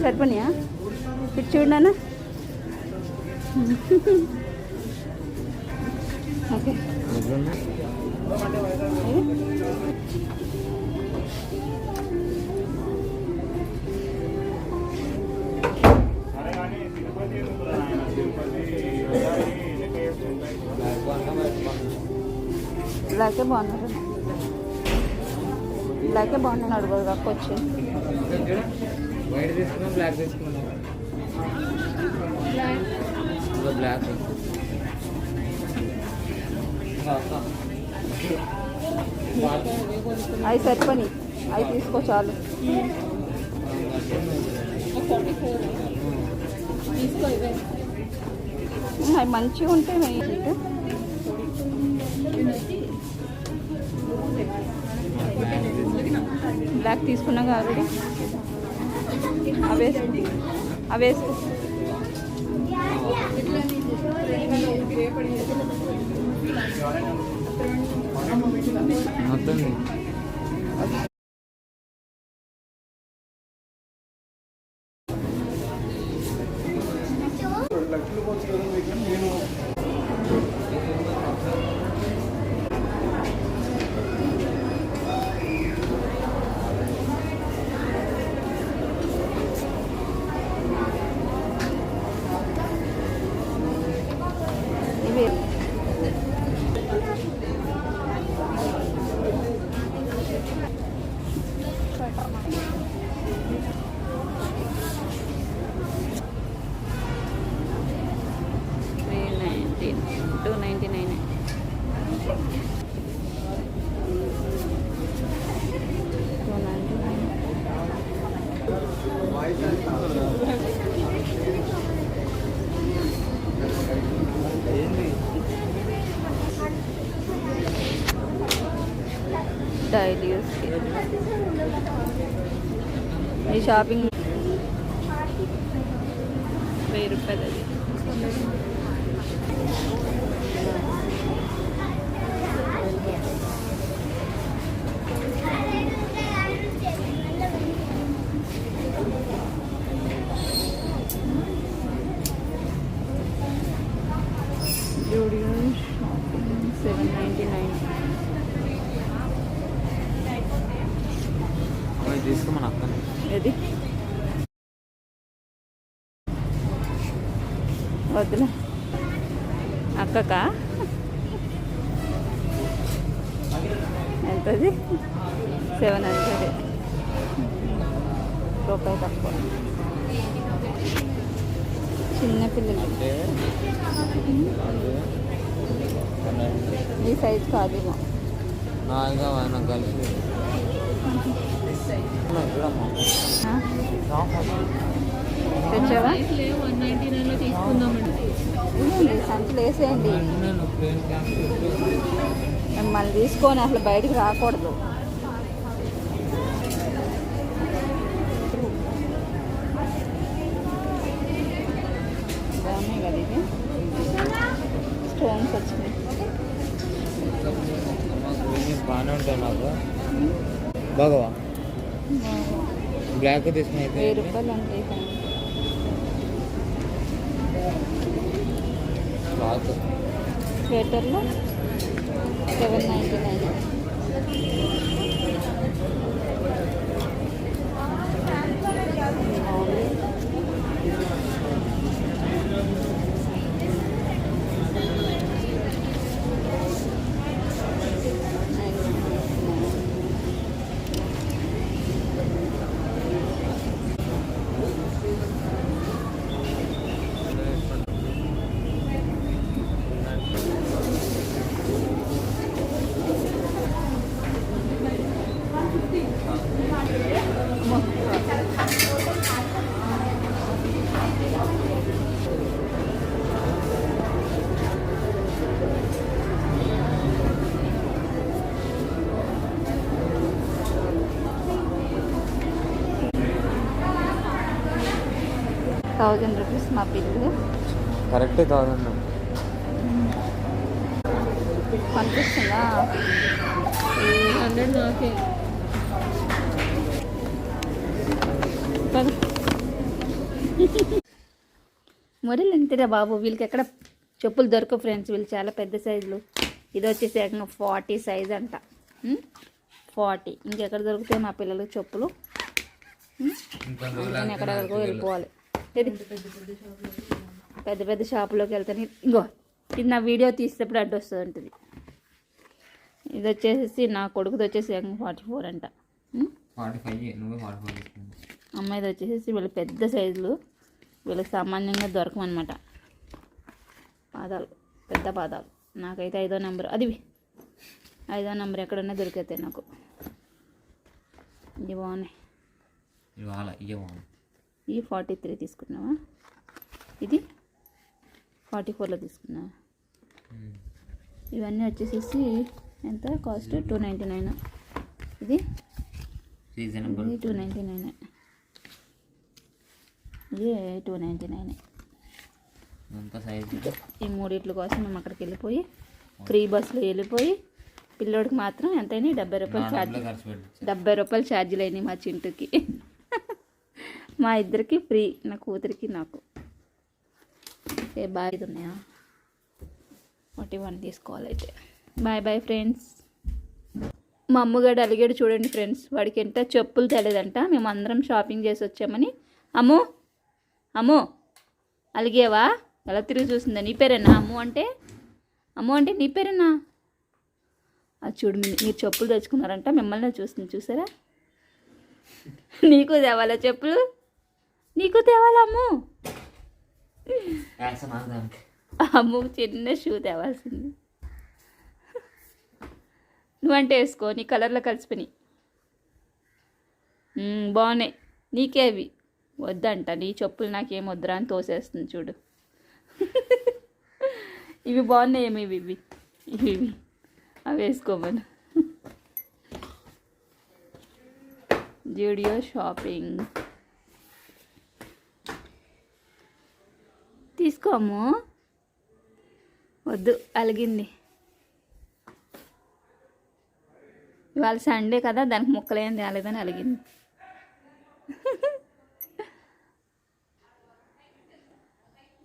సరిపోనియా ఇటు చూడనా ఓకే బ్లాకే బాగున్నారు బ్లాకే బాగున్నాను అడుగు కక్కొచ్చి వైట్ తీసుకున్నాం బ్లాక్ తీసుకున్నాం బ్లాక్ అవి సరిపని అవి తీసుకో చాలు అవి మంచిగా ఉంటాయి బ్లాక్ తీసుకున్నాం ఆల్రెడీ అవి వేసుకో మొత్తం ఇవి 299 డైలీ యూస్ ఈ షాపింగ్ 1000 రూపాయలు అది జూడియో షాపింగ్ 799 తీసుకోమని అక్కని ఏది వద్దులే అక్కక ఎంతది 700 రూపాయి తక్కువ చిన్నపిల్లలు ఈ సైజ్ కాదేమో నాగా ఆయన కలిసి తెచ్చావా సంచులు వేసేయండి మళ్ళీ తీసుకొని అసలు బయటికి రాకూడదు బాగున్నాయి కదా ఇది స్టోన్స్ వచ్చినాయి బాగానే ఉంటాయి నాకు బాగవా బ్లాక్ తీసుకుని 1000 రూపాయలు అంటే క్లాత్ స్వెటర్లో 799 1000 రూపీస్ మా బిల్లు కరెక్ట్ 1000 కనిపిస్తుందా 100 నాకే మొదలు అంతేరా బాబు, వీళ్ళకి ఎక్కడ చెప్పులు దొరకవు ఫ్రెండ్స్, వీళ్ళు చాలా పెద్ద సైజులు. ఇది వచ్చేసి ఏకంగా 40 సైజ్ అంట. 40 ఇంకెక్కడ దొరుకుతాయి మా పిల్లలకి చెప్పులు? అందుకని ఎక్కడెక్కడికో వెళ్ళిపోవాలి. ఇది పెద్ద పెద్ద షాపులోకి వెళ్తాను. ఇంకో ఇది నా వీడియో తీసేటప్పుడు అడ్డు వస్తుంది ఉంటుంది. ఇది వచ్చేసి నా కొడుకుది వచ్చేసి 44 అంట. అమ్మాయిది వచ్చేసి వీళ్ళు పెద్ద సైజులు, వీళ్ళకి సామాన్యంగా దొరకమన్నమాట. పాదాలు పెద్ద పాదాలు. నాకైతే 5వ నెంబర్, అది 5వ నెంబర్ ఎక్కడన్నా దొరికితే నాకు. ఇవి బాగున్నాయి. ఈ 43 తీసుకున్నావా? ఇది 44లో తీసుకున్నావా? ఇవన్నీ వచ్చేసేసి ఎంత కాస్ట్? 299. ఇది 299. ఇది 299. ఈ మూడిట్ల కోసం మేము అక్కడికి వెళ్ళిపోయి ఫ్రీ బస్సులో వెళ్ళిపోయి పిల్లోడికి మాత్రం ఎంతైనా 70 రూపాయలు ఛార్జ్, 70 రూపాయలు ఛార్జీలు అయినాయి మా చింటూకి. మా ఇద్దరికి ఫ్రీ, నా కూతురికి నాకు. ఏ బాయ్ ఉన్నాయా? 41 తీసుకోవాలైతే. Bye bye friends. మా అమ్మగాడు అలిగాడు చూడండి ఫ్రెండ్స్, వాడికి ఎంత చెప్పులు తెలియదంట. మేము అందరం షాపింగ్ చేసి వచ్చామని. అమ్ము అమ్ము అలిగేవా? ఎలా తిరిగి చూసిందా? నీ పేరేనా అమ్ము అంటే? అమ్ము అంటే నీ పేరేనా? అది చూడు, మీరు చెప్పులు తెచ్చుకున్నారంట, మిమ్మల్ని చూస్తుంది చూసారా? నీకు తేవాలా చెప్పులు? నీకు తేవాలా అమ్ము? అమ్ము చిన్న షూ తేవాల్సింది. నువ్వంటే వేసుకో, నీ కలర్లో కలిసిపోయి బాగున్నాయి. నీకే అవి వద్దంట, నీ చెప్పులు నాకేం వద్దురా అని తోసేస్తుంది చూడు. ఇవి బాగున్నాయేమో, ఇవి అవి వేసుకోమను. జూడియో షాపింగ్ తీసుకోము. వద్దు, అలిగింది. ఇవాళ సండే కదా, దానికి ముక్కలేం తేలేదని అలిగింది.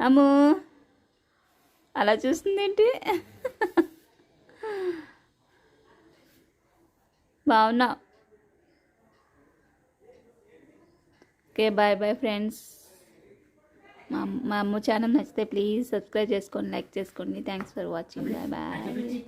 అమ్మో అలా చూస్తుందేంటి? బాగున్నా. Okay bye bye friends. మా అమ్మ ఛానల్ నచ్చితే ప్లీజ్ సబ్స్క్రైబ్ చేసుకోండి, లైక్ చేసుకోండి. Thanks for watching. Bye bye.